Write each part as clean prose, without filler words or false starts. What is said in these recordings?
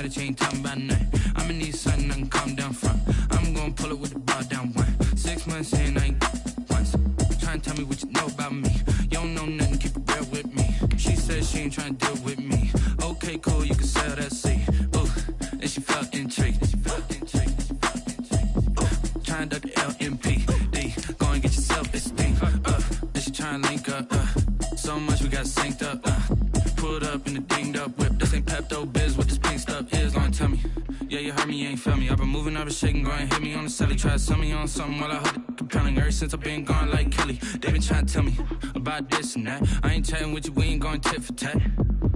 mad that you ain't talking about nothing. I'ma need something I can calm down from. I'm gonna pull it with the bar down one. 6 months in, I ain't once. Trying to tell me what you know about me. You don't know nothing, keep it real with me. She said she ain't trying to deal with me. Okay, cool, you can sell that seat. Ooh, and she felt intrigued. Trying to duck the LMPD. Go and get your self-esteem. And she trying to link up. So much we got synced up. Pulled up in the dinged up whip. This ain't Pepto-Biz, what this pink stuff is. Gonna tell me. Yeah, you heard me, you ain't felt me. I've been moving, I've been shaking, go and hit me on the celly. Try to sell me on something while I heard it compelling. Ever since I've been gone like Kelly. They been trying to tell me about this and that. I ain't chatting with you, we ain't going tit for tat.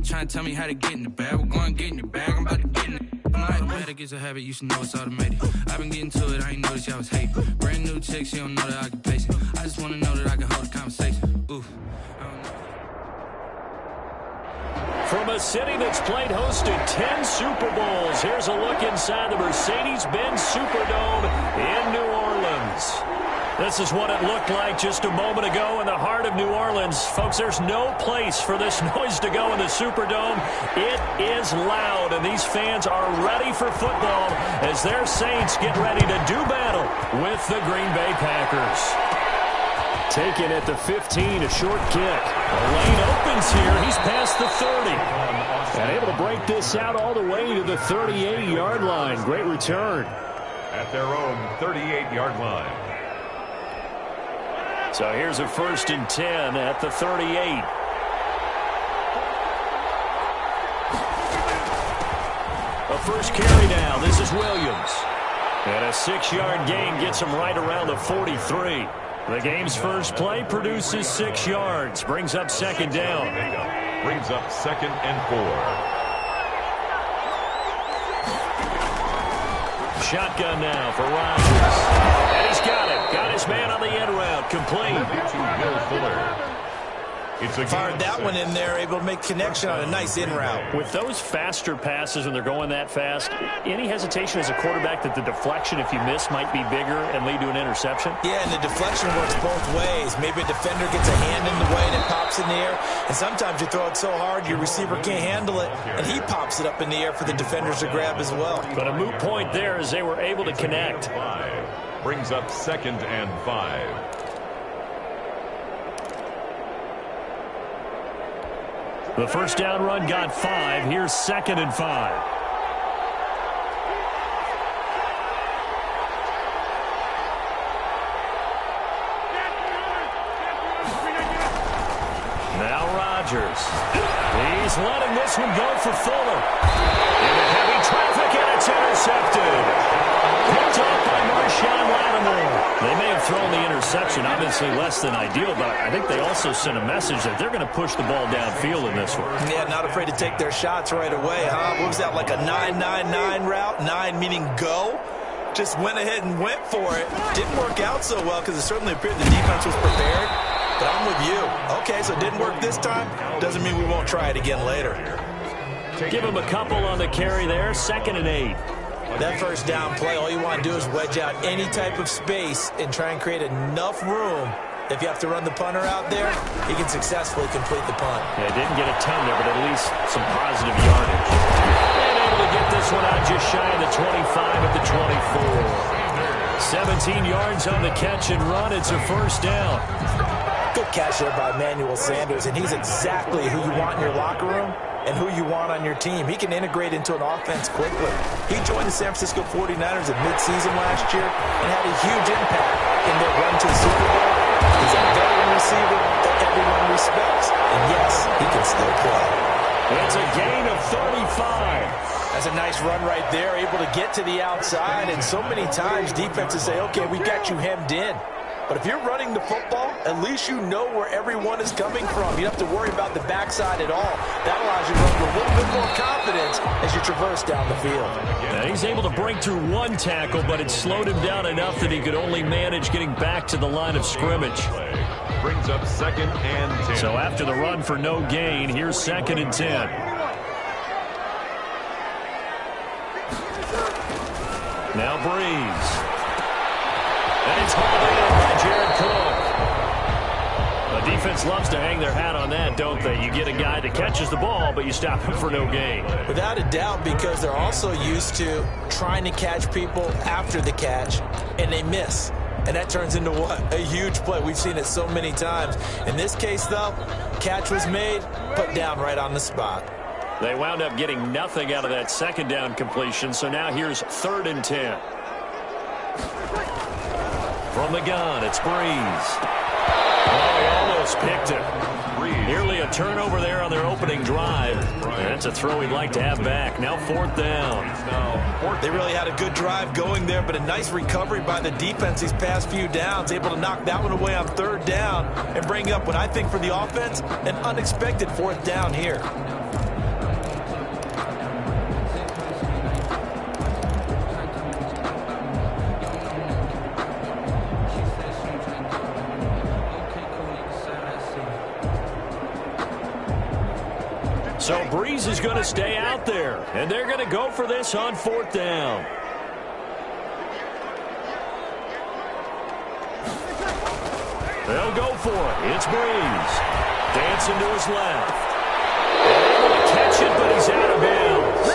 Trying to tell me how to get in the bag. We're going to get in the bag, I'm about to get in it. I'm automatic, it's a habit, you should know it's automated. I've been getting to it, I ain't noticed y'all was hating. Brand new chick, she don't know that I can place it. I just wanna know that I can hold a conversation. Ooh, I don't know. From a city that's played host to 10 Super Bowls, here's a look inside the Mercedes-Benz Superdome in New Orleans. This is what it looked like just a moment ago in the heart of New Orleans. Folks, there's no place for this noise to go in the Superdome. It is loud, and these fans are ready for football as their Saints get ready to do battle with the Green Bay Packers. Taken at the 15, a short kick. The lane opens here. He's past the 30. And able to break this out all the way to the 38-yard line. Great return. At their own 38-yard line. So here's a 1st and 10 at the 38. A first carry down. This is Williams. And a 6-yard gain gets him right around the 43. The game's first play produces 6 yards. Brings up 2nd down. Brings up 2nd and 4. Shotgun now for Rodgers. And he's got it. Got his man on the end route. Complete. To Will Fuller. Fired that one in there, able to make connection on a nice in route. With those faster passes when they're going that fast, any hesitation as a quarterback that the deflection, if you miss, might be bigger and lead to an interception? Yeah, and the deflection works both ways. Maybe a defender gets a hand in the way and it pops in the air. And sometimes you throw it so hard your receiver can't handle it, and he pops it up in the air for the defenders to grab as well. But a moot point there as they were able to connect. Brings up 2nd and 5. The first down run got 5. Here's 2nd and 5. Now Rodgers. He's letting this one go for Fuller. Into heavy traffic, and it's intercepted. Picked off by Marshawn Lattimore. They may have thrown the interception, obviously less than ideal, but I think they also sent a message that they're going to push the ball downfield in this one. Yeah, not afraid to take their shots right away, huh? What was that, like a 9-9-9 route? 9 meaning go? Just went ahead and went for it. Didn't work out so well because it certainly appeared the defense was prepared. But I'm with you. Okay, so it didn't work this time. Doesn't mean we won't try it again later. Give him a couple on the carry there. 2nd and 8. That first down play, all you want to do is wedge out any type of space and try and create enough room. If you have to run the punter out there, he can successfully complete the punt. Yeah, didn't get a ton there, but at least some positive yardage. And able to get this one out just shy of the 25 at the 24. 17 yards on the catch and run. It's a first down. Good catch there by Emmanuel Sanders, and he's exactly who you want in your locker room and who you want on your team. He can integrate into an offense quickly. He joined the San Francisco 49ers at midseason last year and had a huge impact in their run to the Super Bowl. He's a veteran receiver that everyone respects. And yes, he can still play. It's a gain of 35. That's a nice run right there, able to get to the outside. And so many times defenses say, okay, we got you hemmed in. But if you're running the football, at least you know where everyone is coming from. You don't have to worry about the backside at all. That allows you to run with a little bit more confidence as you traverse down the field. Now he's able to break through one tackle, but it slowed him down enough that he could only manage getting back to the line of scrimmage. Brings up 2nd and 10. So after the run for no gain, here's 2nd and 10. Now Breeze. And it's hauled in by Jared Cook. A Defense loves to hang their hat on that, don't they? You get a guy that catches the ball, but you stop him for no gain. Without a doubt, because they're also used to trying to catch people after the catch, and they miss. And that turns into what? A huge play. We've seen it so many times. In this case, though, catch was made, put down right on the spot. They wound up getting nothing out of that second down completion, so now here's 3rd and 10. From the gun, it's Breeze. Oh, he almost picked it. Nearly a turnover there on their opening drive. And that's a throw he'd like to have back. Now 4th down. They really had a good drive going there, but a nice recovery by the defense these past few downs. Able to knock that one away on 3rd down and bring up what I think for the offense, an unexpected 4th down here. So Breeze is going to stay out there, and they're going to go for this on 4th down. They'll go for it. It's Breeze. Dancing to his left. Able to catch it, but he's out of bounds.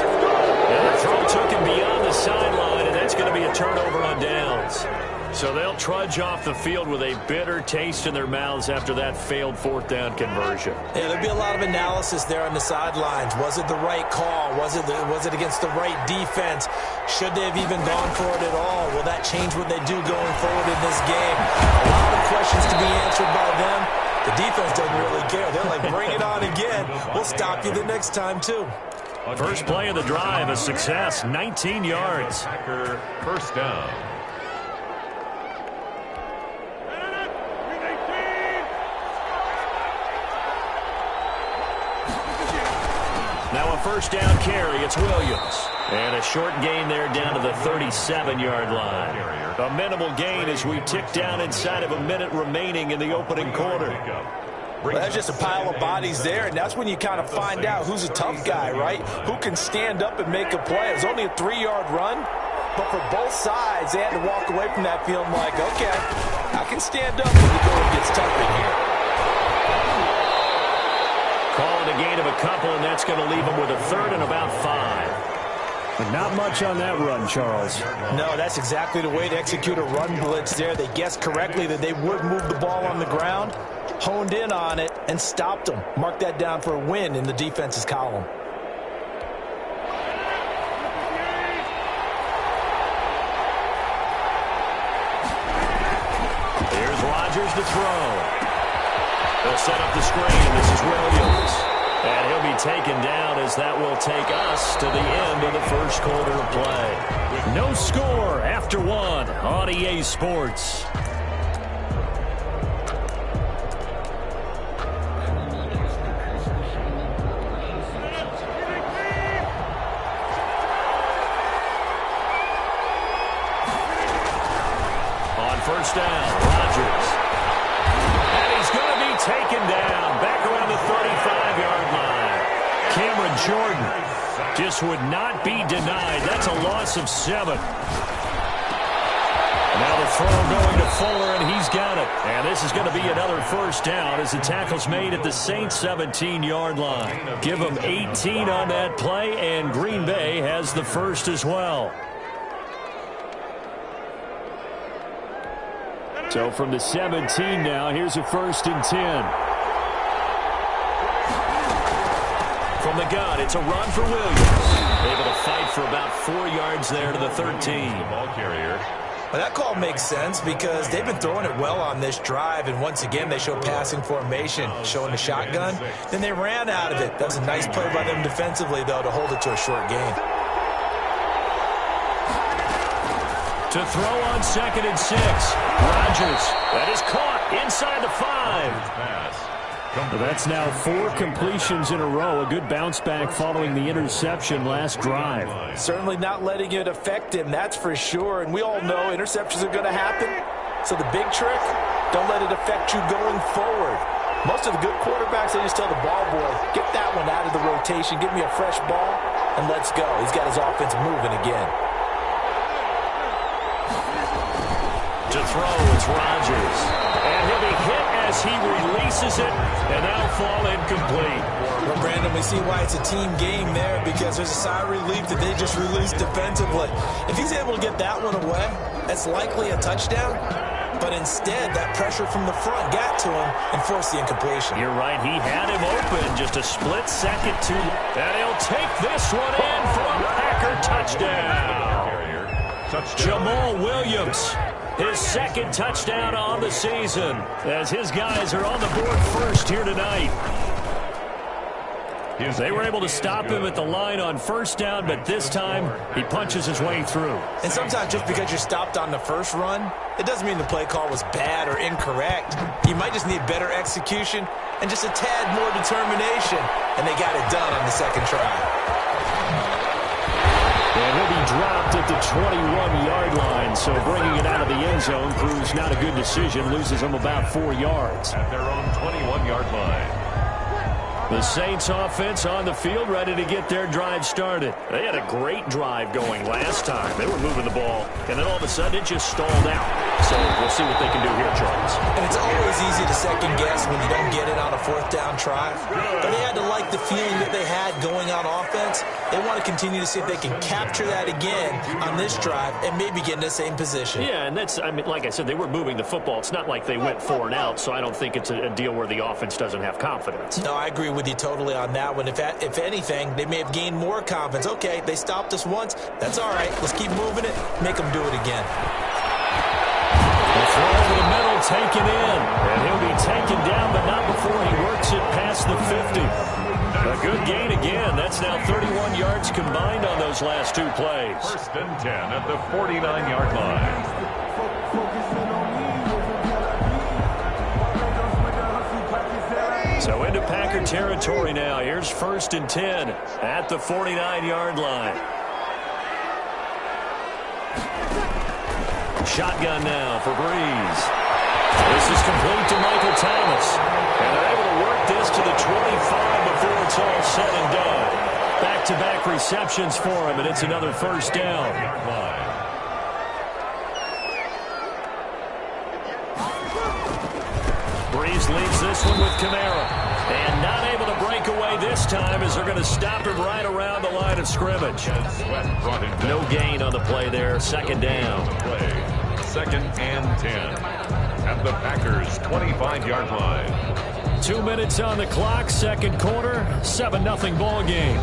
And the throw took him beyond the sideline, and that's going to be a turnover on downs. So they'll trudge off the field with a bitter taste in their mouths after that failed 4th down conversion. Yeah, there'll be a lot of analysis there on the sidelines. Was it the right call? Was it against the right defense? Should they have even gone for it at all? Will that change what they do going forward in this game? A lot of questions to be answered by them. The defense doesn't really care. They're like, bring it on again. We'll stop you the next time, too. First play of the drive, a success, 19 yards. First down. Now a first down carry, it's Williams. And a short gain there down to the 37-yard line. A minimal gain as we tick down inside of a minute remaining in the opening quarter. Well, that's just a pile of bodies there, and that's when you kind of find out who's a tough guy, right? Who can stand up and make a play. It was only a 3-yard run, but for both sides, they had to walk away from that feeling like, okay, I can stand up when the going gets tough in here. Call it a gain of a couple, and that's going to leave them with a 3rd and about 5. But not much on that run, Charles. No, that's exactly the way to execute a run blitz there. They guessed correctly that they would move the ball on the ground, honed in on it, and stopped them. Mark that down for a win in the defense's column. Here's Rodgers to throw. They'll set up the screen. This is Williams. And he'll be taken down as that will take us to the end of the first quarter of play. No score after 1 on EA Sports. On first down, Rodgers. And he's going to be taken down back around the 35-yard line. Cameron Jordan just would not be denied. That's a loss of 7. Now the throw going to Fuller, and he's got it. And this is going to be another first down as the tackle's made at the Saints' 17-yard line. Give them 18 on that play, and Green Bay has the first as well. So from the 17 now, here's a 1st and 10. From the gun, it's a run for Williams. Able to fight for about 4 yards there to the 13. Ball carrier. Well, that call makes sense because they've been throwing it well on this drive, and once again they show passing formation, showing the shotgun. Then they ran out of it. That was a nice play by them defensively, though, to hold it to a short gain. To throw on 2nd and 6. Rodgers, that is caught inside the 5. Well, that's now 4 completions in a row. A good bounce back following the interception last drive. Certainly not letting it affect him, that's for sure. And we all know interceptions are going to happen. So the big trick, don't let it affect you going forward. Most of the good quarterbacks, they just tell the ball boy, get that one out of the rotation, give me a fresh ball, and let's go. He's got his offense moving again. To throw, it's Rodgers. And he'll be hit pass. He releases it, and that'll fall incomplete. Well, Brandon, we see why it's a team game there, because there's a sigh of relief that they just released defensively. If he's able to get that one away, that's likely a touchdown. But instead, that pressure from the front got to him and forced the incompletion. You're right. He had him open. Just a split second to... And he'll take this one in for a Packer touchdown. Jamal Williams, his second touchdown on the season, as his guys are on the board first here tonight. They were able to stop him at the line on first down, but this time he punches his way through. And sometimes just because you're stopped on the first run, it doesn't mean the play call was bad or incorrect. You might just need better execution and just a tad more determination, and they got it done on the second try. And he'll be dropped at the 21-yard line, so bringing it out of the end zone proves not a good decision, loses him about 4 yards. At their own 21-yard line. The Saints offense on the field, ready to get their drive started. They had a great drive going last time. They were moving the ball, and then all of a sudden it just stalled out. So we'll see what they can do here, Charles. And it's always easy to second guess when you don't get it on a fourth down try. But they had to like the feeling that they had going on offense. They want to continue to see if they can capture that again on this drive and maybe get in the same position. Yeah, and that's, I mean, like I said, they were moving the football. It's not like they went 4 and out, so I don't think it's a deal where the offense doesn't have confidence. No, I agree with you totally on that one. If anything, they may have gained more confidence. Okay, they stopped us once. That's all right. Let's keep moving it. Make them do it again. The throw over the middle, taken in. And he'll be taken down, but not before he works it past the 50. A good gain again. That's now 31 yards combined on those last 2 plays. First and 10 at the 49-yard line. So into Packer territory now. Here's first and 10 at the 49-yard line. Shotgun now for Breeze. This is complete to Michael Thomas. And they're able to work this to the 25 before it's all said and done. Back-to-back receptions for him, and it's another first down. Breeze leads this one with Kamara. And not able to break away this time as they're going to stop him right around the line of scrimmage. No gain on the play there. Second down. Second and 10 at the Packers' 25-yard line. 2 minutes on the clock, second quarter, 7-0 ball game.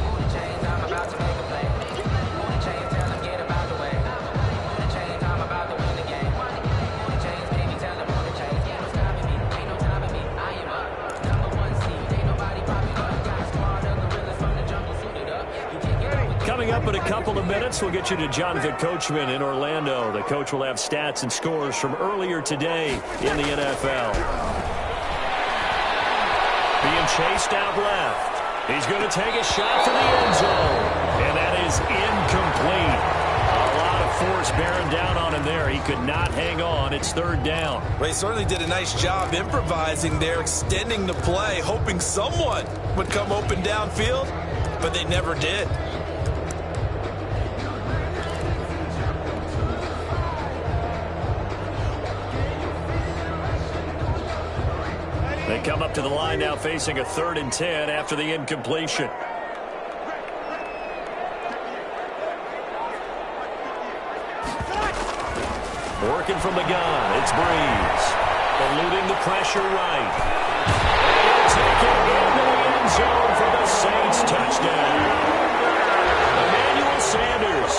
Coming up in a couple of minutes, we'll get you to Jonathan Coachman in Orlando. The coach will have stats and scores from earlier today in the NFL. Being chased out left. He's going to take a shot for the end zone. And that is incomplete. A lot of force bearing down on him there. He could not hang on. It's third down. Well, he certainly did a nice job improvising there, extending the play, hoping someone would come open downfield, but they never did. They come up to the line now facing a 3rd and 10 after the incompletion. Working from the gun, it's Breeze. Eluding the pressure right. And taken into the end zone for the Saints touchdown. Emmanuel Sanders,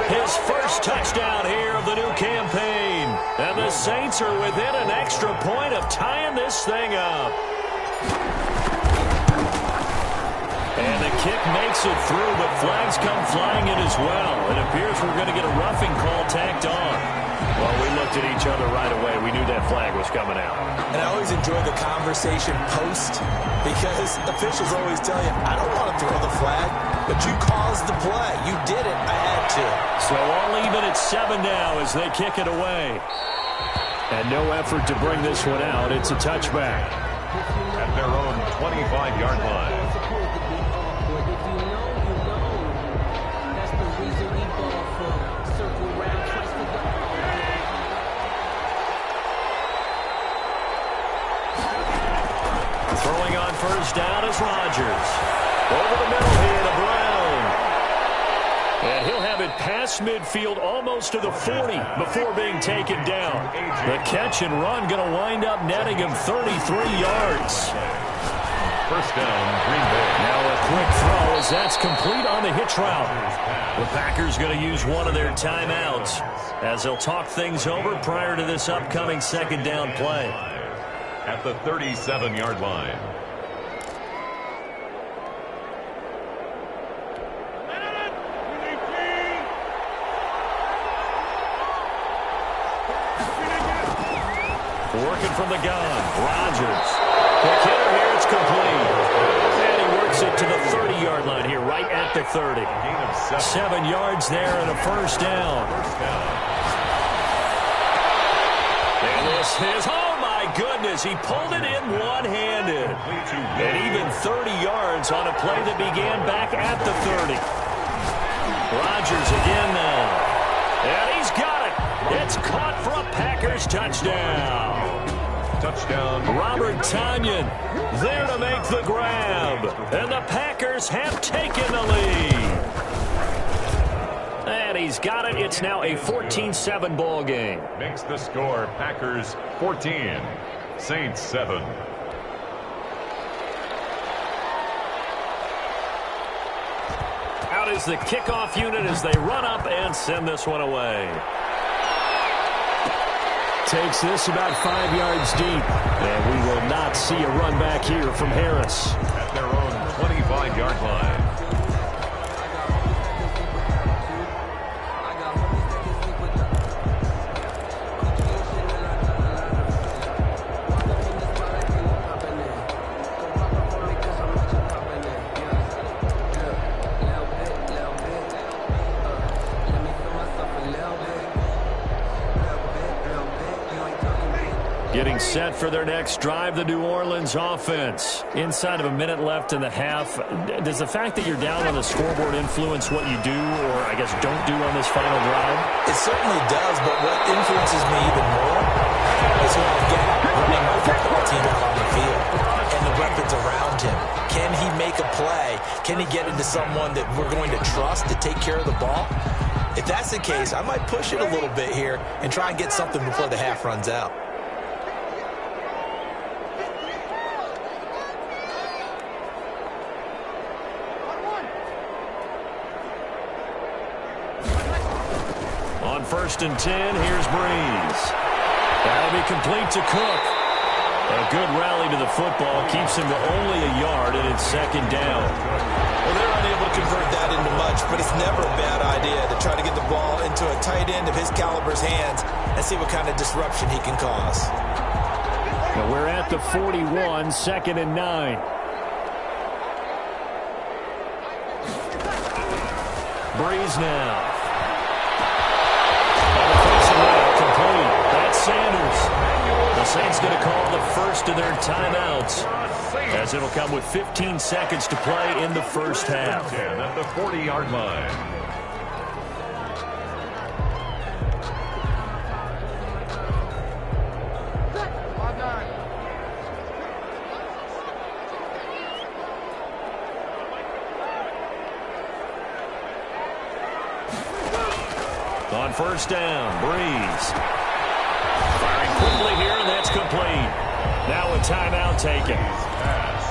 his first touchdown here of the new campaign. And the Saints are within an extra point of tying this thing up. And the kick makes it through, but flags come flying in as well. It appears we're going to get a roughing call tacked on. Well, we looked at each other right away. We knew that flag was coming out. And I always enjoy the conversation post, because officials always tell you, I don't want to throw the flag, but you caused the play. You did it. I had to. So all even at 7 now as they kick it away. And no effort to bring this one out. It's a touchback. At their own 25-yard line. first down is Rodgers. Over the middle here to Brown. And he'll have it past midfield almost to the 40 before being taken down. The catch and run going to wind up netting him 33 yards. First down, Green Bay. Now a quick throw as that's complete on the hitch route. The Packers going to use one of their timeouts as they'll talk things over prior to this upcoming second down play. At the 37-yard line. Working from the gun, Rodgers. The hitter here, it's complete. And he works it to the 30-yard line here, right at the 30. Gain of 7 yards there and a first down. And this is, oh my goodness, he pulled it in one-handed. And even 30 yards on a play that began back at the 30. Rodgers again now. And he's got it. It's caught for a Packers touchdown. Touchdown. Robert Tonyan there to make the grab. And the Packers have taken the lead. And he's got it. It's now a 14-7 ball game. Makes the score Packers 14, Saints 7. Out is the kickoff unit as they run up and send this one away. Takes this about 5 yards deep. And we will not see a run back here from Harris. At their own 25-yard line. Getting set for their next drive, the New Orleans offense. Inside of a minute left in the half, does the fact that you're down on the scoreboard influence what you do or, I guess, don't do on this final drive? It certainly does, but what influences me even more is who I get running my football team out on the field and the weapons around him. Can he make a play? Can he get into someone that we're going to trust to take care of the ball? If that's the case, I might push it a little bit here and try and get something before the half runs out. On 1st and 10, here's Breeze. That'll be complete to Cook. A good rally to the football keeps him to only a yard, and it's second down. Well, they're unable to convert that into much, but it's never a bad idea to try to get the ball into a tight end of his caliber's hands and see what kind of disruption he can cause. Now we're at the 41, 2nd and 9. Breeze now. Complete. That's Sanders. The Saints going to call the first of their timeouts as it'll come with 15 seconds to play in the first half. At the 40-yard line. On 1st down, Breeze. Firing quickly here, and that's complete. Now a timeout taken.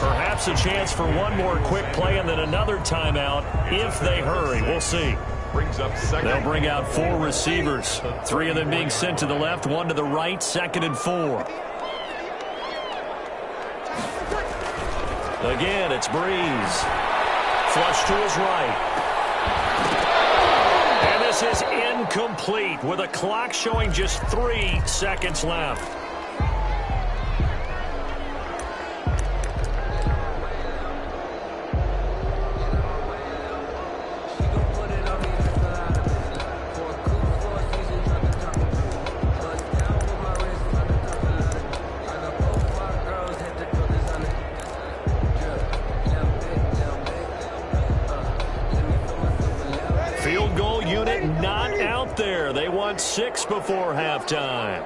Perhaps a chance for one more quick play and then another timeout if they hurry. We'll see. Brings up second. They'll bring out 4 receivers. 3 of them being sent to the left, 1 to the right, 2nd and 4. Again, it's Breeze. Flush to his right. And this is incomplete with a clock showing just 3 seconds left. Field goal unit not out there. They want 6 before halftime.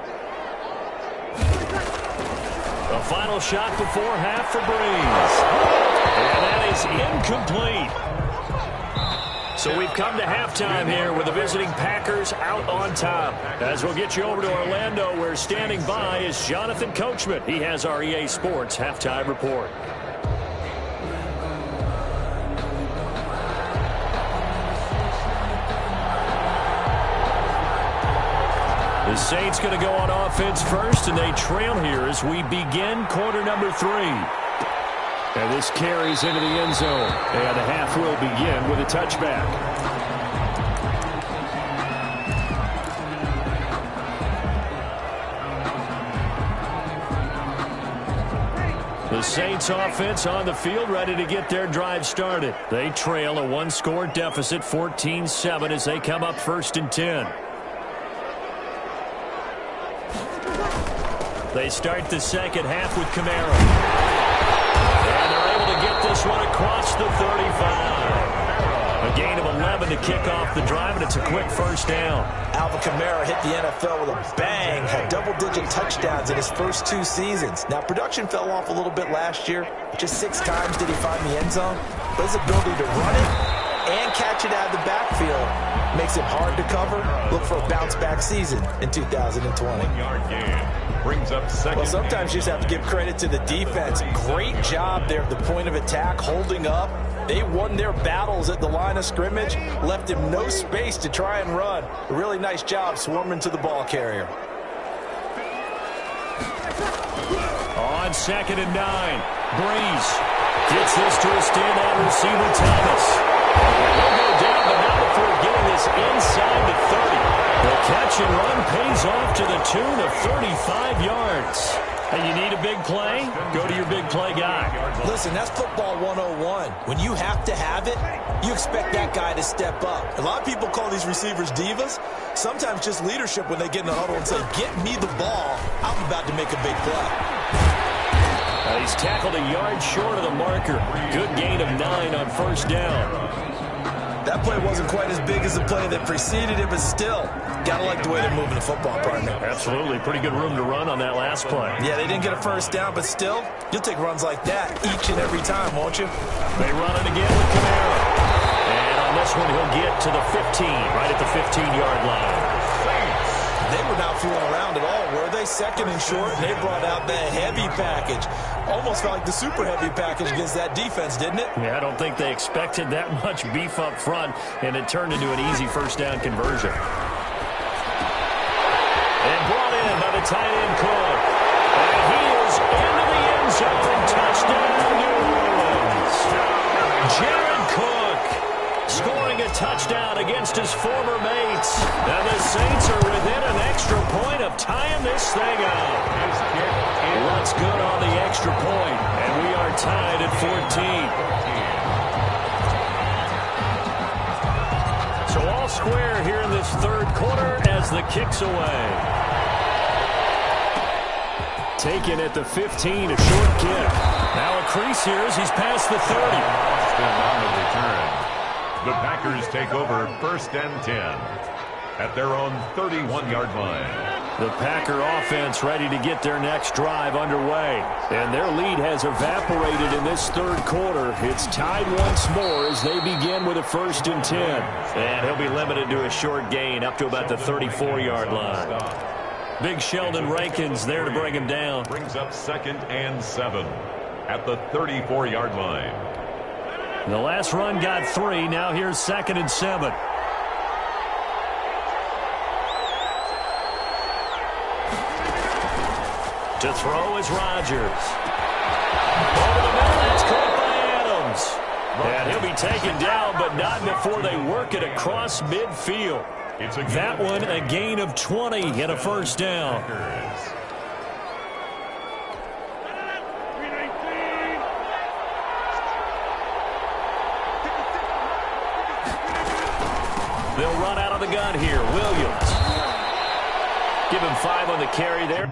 A final shot before half for Breeze. And that is incomplete. So we've come to halftime here with the visiting Packers out on top. As we'll get you over to Orlando, where standing by is Jonathan Coachman. He has our EA Sports halftime report. The Saints going to go on offense first, and they trail here as we begin quarter number 3. And this carries into the end zone. And the half will begin with a touchback. The Saints offense on the field, ready to get their drive started. They trail a one-score deficit, 14-7, as they come up 1st and 10. They start the second half with Kamara. And they're able to get this one across the 35. A gain of 11 to kick off the drive, and it's a quick first down. Alvin Kamara hit the NFL with a bang, had double-digit touchdowns in his first 2 seasons. Now, production fell off a little bit last year. Just 6 times did he find the end zone. But his ability to run it and catch it out of the backfield makes it hard to cover. Look for a bounce-back season in 2020. 1-yard gain. Brings up second. Well, sometimes you just have to give credit to the defense. Great job there at the point of attack, holding up. They won their battles at the line of scrimmage, left him no space to try and run. A really nice job swarming to the ball carrier. On 2nd and 9, Breeze gets this to a standout receiver, Thomas. He'll go down, but not before getting this inside the 30. The catch and run pays off to the tune of 35 yards. Hey, you need a big play? Go to your big play guy. Listen, that's football 101. When you have to have it, you expect that guy to step up. A lot of people call these receivers divas. Sometimes just leadership when they get in the huddle and say, get me the ball. I'm about to make a big play. He's tackled a yard short of the marker. Good gain of 9 on 1st down. That play wasn't quite as big as the play that preceded it, but still, gotta like the way they're moving the football, partner. Absolutely. Pretty good room to run on that last play. Yeah, they didn't get a first down, but still, you'll take runs like that each and every time, won't you? They run it again with Kamara. And on this one, he'll get to the 15, right at the 15-yard line. They were not fooling around at all, were they? 2nd and short, and they brought out the heavy package. Almost felt like the super heavy package against that defense, didn't it? Yeah, I don't think they expected that much beef up front, and it turned into an easy first down conversion. And brought in by the tight end Cook. And he is into the end zone. Touchdown, New Orleans. Jared Cook scoring a touchdown against his former mates. And the Saints are within an extra point of tying this thing up. What's good on the extra point, and we are tied at 14. So all square here in this 3rd quarter as the kick's away. Taken at the 15, a short kick. Now a crease here as he's past the 30. On the return. The Packers take over 1st and 10 at their own 31-yard line. The Packer offense ready to get their next drive underway. And their lead has evaporated in this 3rd quarter. It's tied once more as they begin with a 1st and 10. And he'll be limited to a short gain up to about the 34-yard line. Big Sheldon Rankins there to bring him down. Brings up 2nd and 7 at the 34-yard line. The last run got 3. Now here's 2nd and 7. To throw is Rodgers. Over the middle, that's caught by Adams. And he'll be taken down, but not before they work it across midfield. That one, a gain of 20 and a first down. They'll run out of the gun here. Williams. Give him 5 on the carry there.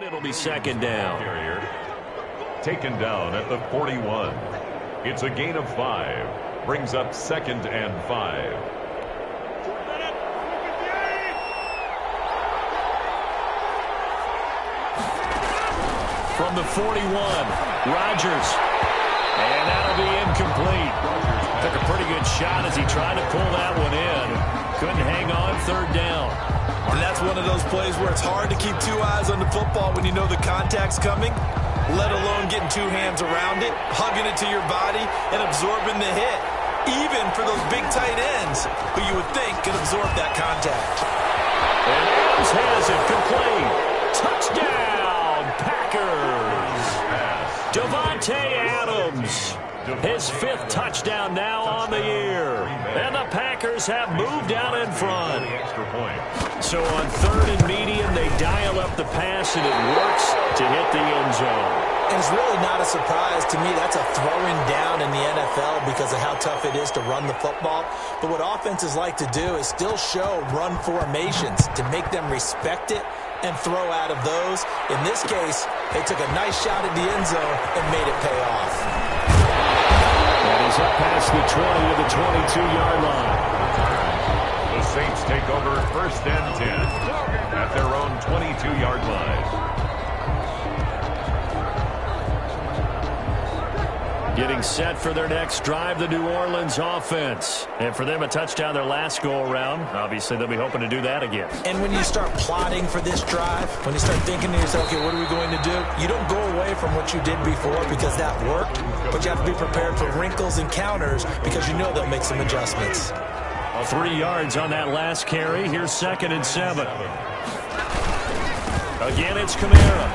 It'll be second down. Taken down at the 41. It's a gain of 5. Brings up 2nd and 5. From the 41, Rodgers. And that'll be incomplete. Took a pretty good shot as he tried to pull that one in. Couldn't hang on, 3rd down. And that's one of those plays where it's hard to keep 2 eyes on the football when you know the contact's coming, let alone getting 2 hands around it, hugging it to your body, and absorbing the hit, even for those big tight ends who you would think could absorb that contact. And Adams has it complete. Touchdown, Packers. Davante Adams. His 5th touchdown now on the year. And the Packers have moved out in front. So on 3rd and medium, they dial up the pass, and it works to hit the end zone. And it's really not a surprise to me. That's a throwing down in the NFL because of how tough it is to run the football. But what offenses like to do is still show run formations to make them respect it and throw out of those. In this case, they took a nice shot at the end zone and made it pay off. And he's up past the 20 to the 22-yard line. The Saints take over 1st and 10 at their own 22-yard line. Getting set for their next drive, the New Orleans offense. And for them, a touchdown their last go-around. Obviously, they'll be hoping to do that again. And when you start plotting for this drive, when you start thinking to yourself, okay, what are we going to do? You don't go away from what you did before because that worked, but you have to be prepared for wrinkles and counters because you know they'll make some adjustments. 3 yards on that last carry. Here's 2nd and 7. Again, it's Kamara.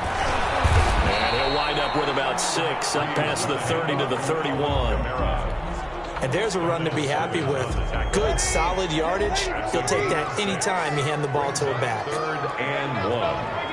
And he'll wind up with about 6, up past the 30 to the 31. And there's a run to be happy with. Good, solid yardage. He'll take that any time you hand the ball to a back. 3rd and 1.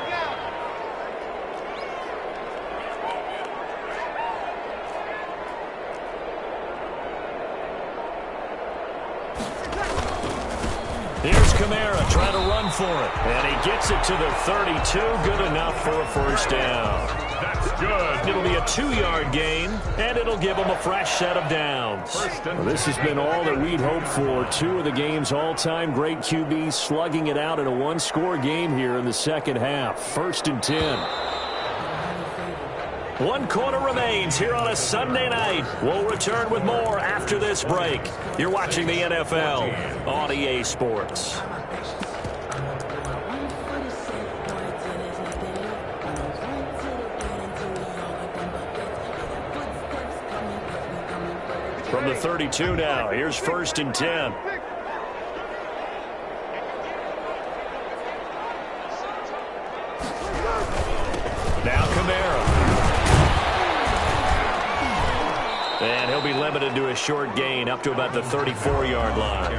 Here's Kamara trying to run for it. And he gets it to the 32. Good enough for a 1st down. That's good. It'll be a 2-yard gain, and it'll give them a fresh set of downs. Well, this has been all that we'd hoped for. 2 of the game's all-time great QBs slugging it out in a 1-score game here in the second half. 1st and 10. 1 quarter remains here on a Sunday night. We'll return with more after this break. You're watching the NFL on EA Sports. From the 32 now, here's 1st and 10. Now Kamara. And he'll be limited to a short gain up to about the 34-yard line.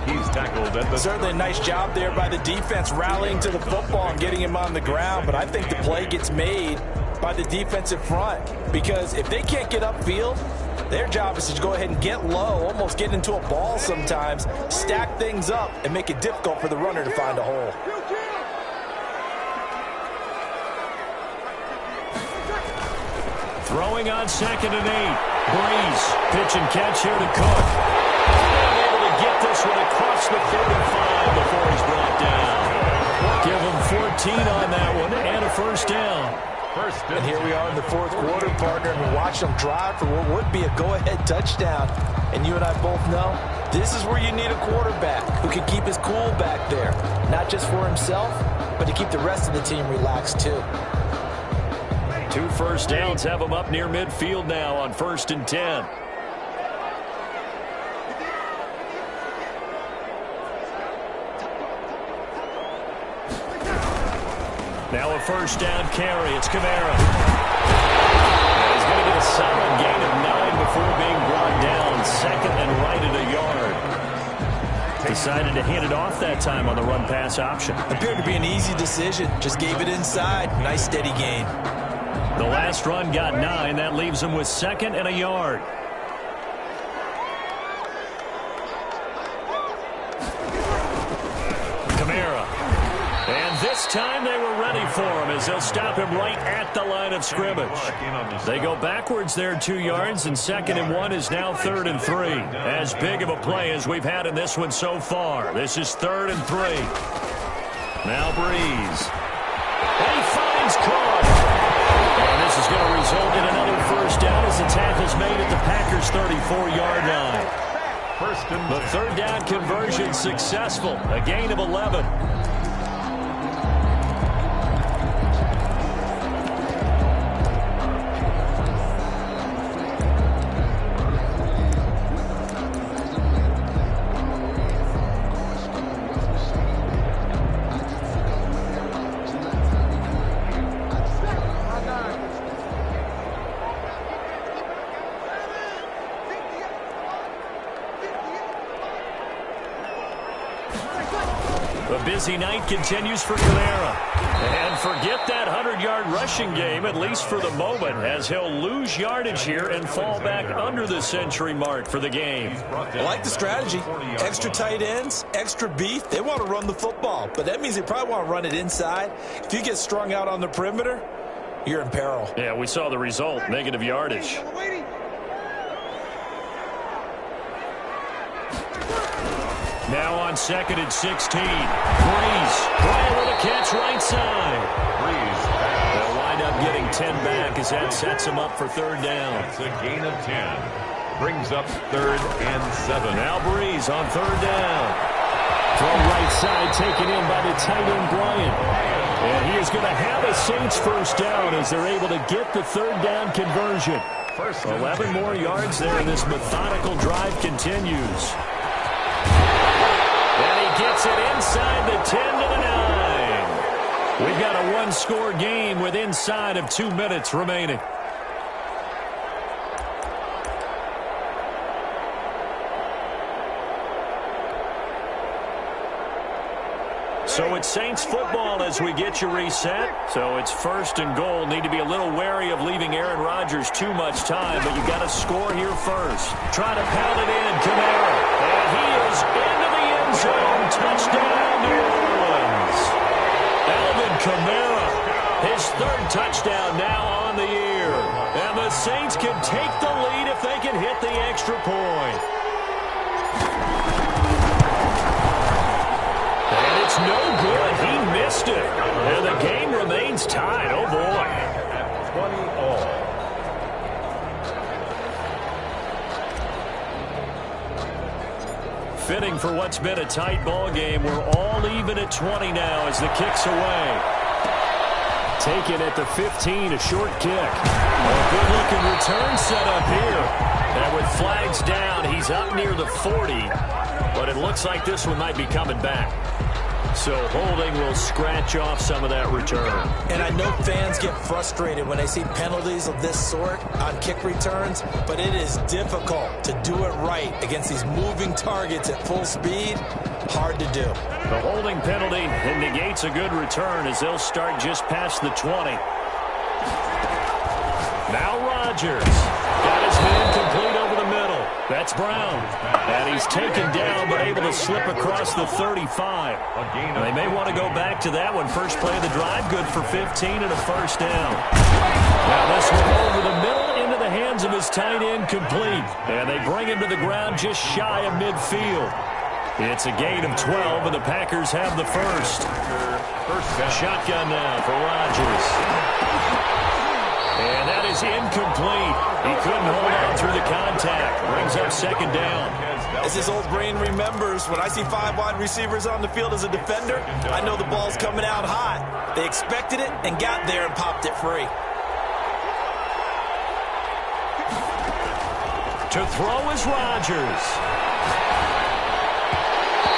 He's tackled at the... Certainly a nice job there by the defense rallying to the football and getting him on the ground, but I think the play gets made by the defensive front because if they can't get upfield, their job is to go ahead and get low, almost get into a ball sometimes, stack things up, and make it difficult for the runner to find a hole. Throwing on 2nd and 8. Breeze. Pitch and catch here to Cook. And able to get this one across the 45 before he's brought down. Give him 14 on that one and a 1st down. And here we are in the 4th quarter, partner, and we watch them drive for what would be a go-ahead touchdown. And you and I both know this is where you need a quarterback who can keep his cool back there. Not just for himself, but to keep the rest of the team relaxed too. 2 first downs have them up near midfield now on 1st and 10. Now a 1st down carry. It's Kamara. And he's going to get a solid gain of 9 before being brought down. 2nd and right at a yard. Decided to hand it off that time on the run-pass option. Appeared to be an easy decision. Just gave it inside. Nice steady gain. The last run got 9. That leaves him with 2nd and a yard. Kamara. And this this time they were ready for him as they'll stop him right at the line of scrimmage. They go backwards there 2 yards, and 2nd and 1 is now 3rd and 3. As big of a play as we've had in this one so far. This is 3rd and 3. Now Breeze. And he finds Cook. And this is going to result in another first down as the tackle's made at the Packers' 34-yard line. The 3rd down conversion successful. A gain of 11. The busy night continues for Kamara. And forget that 100-yard rushing game, at least for the moment, as he'll lose yardage here and fall back under the century mark for the game. I like the strategy. Extra tight ends, extra beef. They want to run the football, but that means they probably want to run it inside. If you get strung out on the perimeter, you're in peril. Yeah, we saw the result, negative yardage. Now on 2nd and 16. Breeze. Bryant with a catch right side. Breeze. They'll wind up getting 10 back as that sets them up for 3rd down. It's a gain of 10. Brings up 3rd and 7. Now Breeze on 3rd down. From right side taken in by the tight end Bryant. And he is going to have a Saints first down as they're able to get the 3rd down conversion. 11 more yards there, and this methodical drive continues. And he gets it inside the 10 to the 9. We've got a one-score game with inside of 2 minutes remaining. So it's Saints football as we get you reset. So it's 1st and goal. Need to be a little wary of leaving Aaron Rodgers too much time, but you've got to score here first. Try to pound it in, Kamara. And he is into the end zone. Touchdown, New Orleans. Alvin Kamara, his 3rd touchdown now on the year. And the Saints can take the lead if they can hit the extra point. And it's no good. He missed it. And the game remains tied. Oh, boy. 20 all. Fitting for what's been a tight ball game. We're all even at 20 now as the kick's away. Taken at the 15, a short kick. A good-looking return set up here. And with flags down, he's up near the 40. But it looks like this one might be coming back. So holding will scratch off some of that return. And I know fans get frustrated when they see penalties of this sort on kick returns, but it is difficult to do it right against these moving targets at full speed. Hard to do. The holding penalty negates a good return as they'll start just past the 20. Now Rodgers. Got his man complete over the middle. That's Brown. And he's taken down but able to slip across the 35. And they may want to go back to that one. First play of the drive, good for 15 and a first down. Now this one over the middle into the hands of his tight end complete. And they bring him to the ground just shy of midfield. It's a gain of 12, and the Packers have the first. Shotgun now for Rodgers. And that is incomplete. He couldn't hold on through the contact. Brings up 2nd down. As his old brain remembers, when I see 5 wide receivers on the field as a defender, I know the ball's coming out hot. They expected it and got there and popped it free. To throw is Rodgers.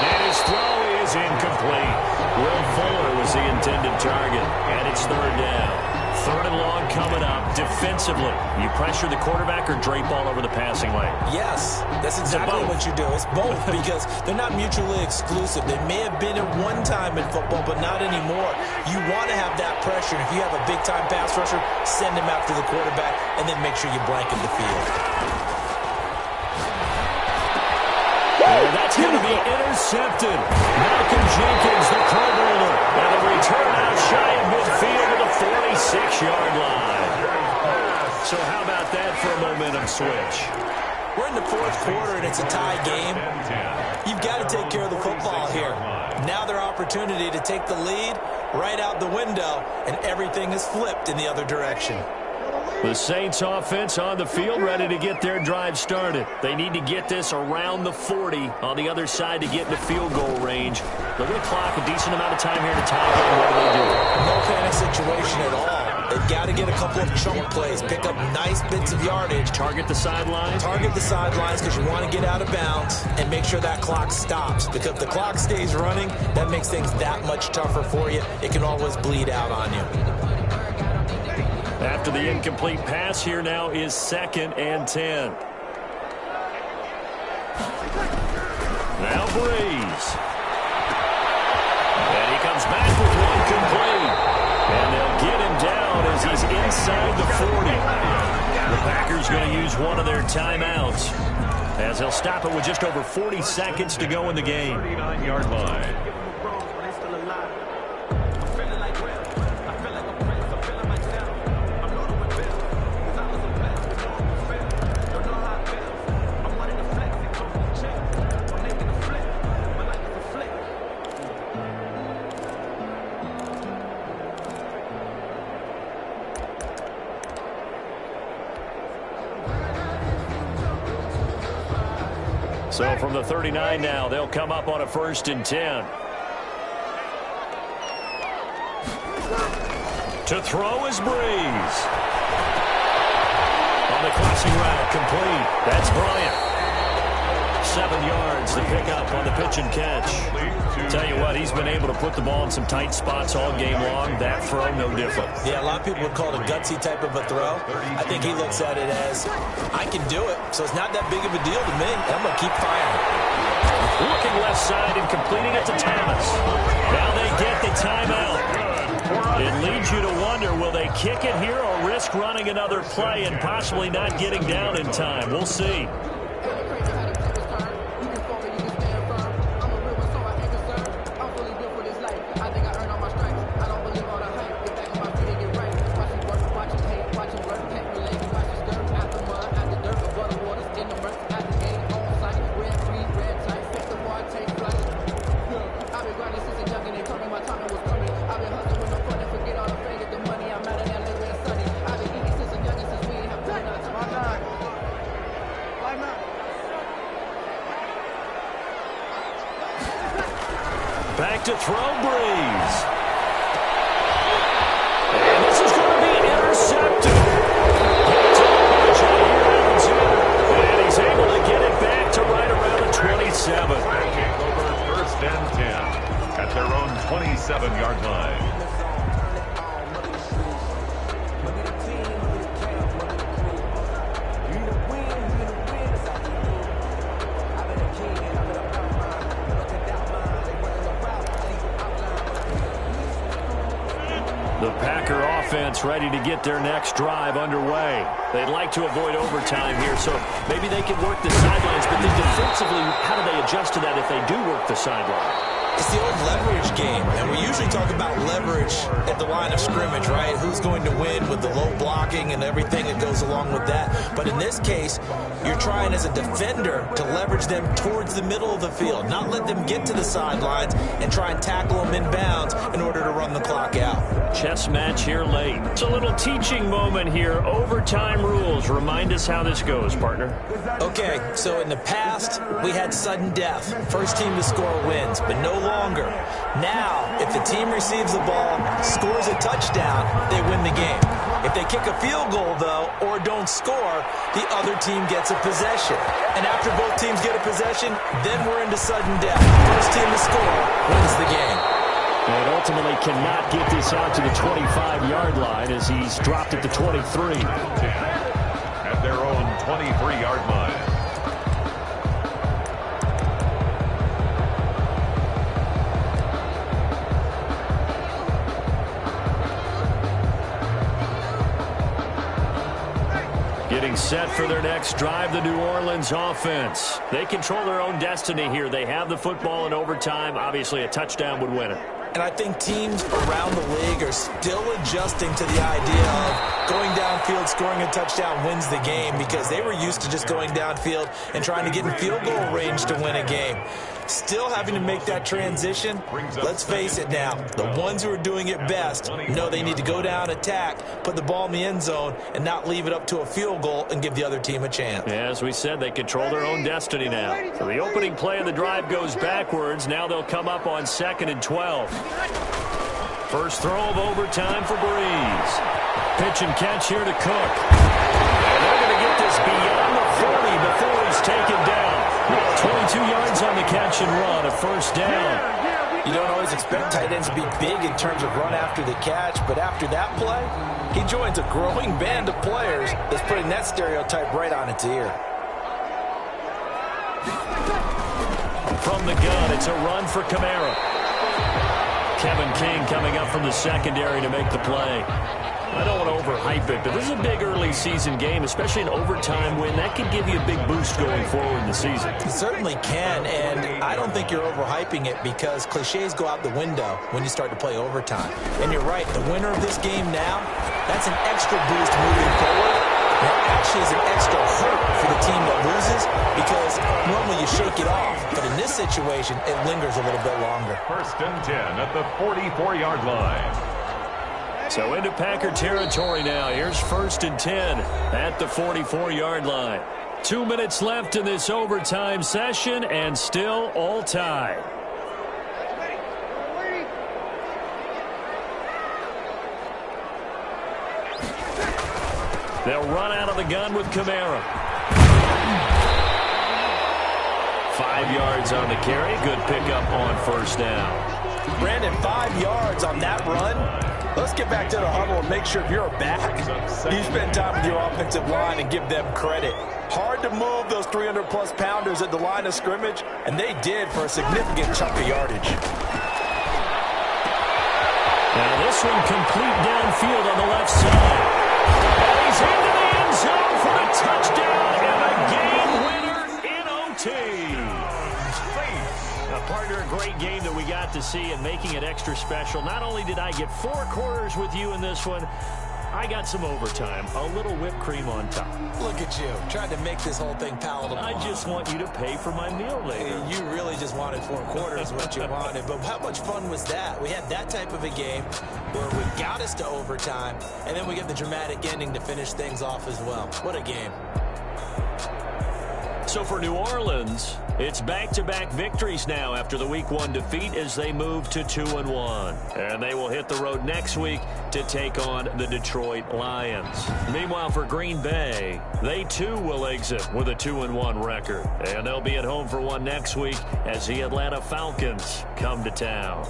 And his throw is incomplete. Will Fuller was the intended target. And it's 3rd down. 3rd and long coming up. Defensively, you pressure the quarterback or drape all over the passing lane? Yes, that's exactly what you do. It's both because they're not mutually exclusive. They may have been at one time in football, but not anymore. You want to have that pressure. If you have a big-time pass rusher, send him after the quarterback, and then make sure you blanket the field. And that's going to be intercepted. Malcolm Jenkins, the card holder. And the return 26-yard line. So how about that for a momentum switch? We're in the fourth quarter, and it's a tie game. You've got to take care of the football here. Now their opportunity to take the lead right out the window, and everything is flipped in the other direction. The Saints offense on the field, ready to get their drive started. They need to get this around the 40 on the other side to get into field goal range. They're going to clock a decent amount of time here to tie game. What do they do? No panic situation at all. They've got to get a couple of chunk plays, pick up nice bits of yardage. Target the sidelines? Target the sidelines because you want to get out of bounds and make sure that clock stops. Because if the clock stays running, that makes things that much tougher for you. It can always bleed out on you. After the incomplete pass, here now is 2nd and 10. Now Breeze. And he comes back with one complete. And they'll get him down as he's inside the 40. The Packers going to use one of their timeouts as they'll stop it with just over 40 seconds to go in the game. 39-yard line. So from the 39 now, they'll come up on a 1st and 10. To throw is Breeze. On the crossing route, complete. That's Bryant. 7 yards to pick up on the pitch and catch. Tell you what, he's been able to put the ball in some tight spots all game long. That throw, no different. Yeah, a lot of people would call it a gutsy type of a throw. I think he looks at it as, I can do it, so it's not that big of a deal to me. I'm going to keep firing. Looking left side and completing it to Thomas. Now they get the timeout. It leads you to wonder, will they kick it here or risk running another play and possibly not getting down in time? We'll see. Back to throw, Breeze. And this is going to be intercepted. And he's able to get it back to right around the 27. Taking over 1st and 10 at their own 27-yard line. The Packer offense ready to get their next drive underway. They'd like to avoid overtime here, so maybe they can work the sidelines, but then defensively, how do they adjust to that if they do work the sideline? It's the old leverage game, and we usually talk about leverage at the line of scrimmage, right? Who's going to win with the low blocking and everything that goes along with that. But in this case, you're trying as a defender to leverage them towards the middle of the field, not let them get to the sidelines and try and tackle them in bounds in order to run the clock out. Chess match here late. It's a little teaching moment here. Overtime rules. Remind us how this goes, partner. Okay, so in the past, we had sudden death. First team to score wins, but no longer. Now, if the team receives the ball, scores a touchdown, they win the game. If they kick a field goal, though, or don't score, the other team gets a possession. And after both teams get a possession, then we're into sudden death. First team to score wins the game. And ultimately cannot get this out to the 25-yard line as he's dropped at the 23. At their own 23-yard line. Getting set for their next drive, the New Orleans offense. They control their own destiny here. They have the football in overtime. Obviously, a touchdown would win it. And I think teams around the league are still adjusting to the idea of going downfield, scoring a touchdown wins the game, because they were used to just going downfield and trying to get in field goal range to win a game. Still having to make that transition. Let's face it now, the ones who are doing it best know they need to go down, attack, put the ball in the end zone, and not leave it up to a field goal and give the other team a chance. Yeah, as we said, they control their own destiny now. So the opening play of the drive goes backwards. Now they'll come up on 2nd and 12. First throw of overtime for Breeze. Pitch and catch here to Cook. And they're going to get this beyond the 40 before he's taken down. 22 yards on the catch and run, a first down. You don't always expect tight ends to be big in terms of run after the catch, but after that play, he joins a growing band of players that's putting that stereotype right on its ear. From the gun, it's a run for Kamara. Kevin King coming up from the secondary to make the play. I don't want to overhype it, but this is a big early season game, especially an overtime win. That could give you a big boost going forward in the season. It certainly can, and I don't think you're overhyping it, because cliches go out the window when you start to play overtime. And you're right, the winner of this game now, that's an extra boost moving forward. And it actually is an extra hurt for the team that loses, because normally you shake it off. But in this situation, it lingers a little bit longer. 1st and 10 at the 44-yard line. So into Packer territory now. Here's 1st and 10 at the 44-yard line. 2 minutes left in this overtime session, and still all tied. They'll run out of the gun with Kamara. 5 yards on the carry. Good pickup on first down. Brandon, 5 yards on that run. Let's get back to the huddle and make sure if you're back, you spend time with your offensive line and give them credit. Hard to move those 300-plus pounders at the line of scrimmage, and they did for a significant chunk of yardage. Now this one complete downfield on the left side. And he's into the end zone for a touchdown and a game winner in OT. Partner, a great game that we got to see and making it extra special. Not only did I get 4 quarters with you in this one, I got some overtime, a little whipped cream on top. Look at you, trying to make this whole thing palatable. I just want you to pay for my meal later. You really just wanted 4 quarters, what you wanted. But how much fun was that? We had that type of a game where we got us to overtime, and then we get the dramatic ending to finish things off as well. What a game. So for New Orleans, it's back-to-back victories now after the Week 1 defeat as they move to 2-1. And they will hit the road next week to take on the Detroit Lions. Meanwhile, for Green Bay, they too will exit with a 2-1 record. And they'll be at home for one next week as the Atlanta Falcons come to town.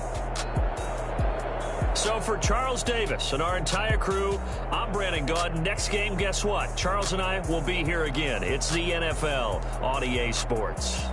So for Charles Davis and our entire crew, I'm Brandon Gaudin. Next game, guess what? Charles and I will be here again. It's the NFL on EA Sports.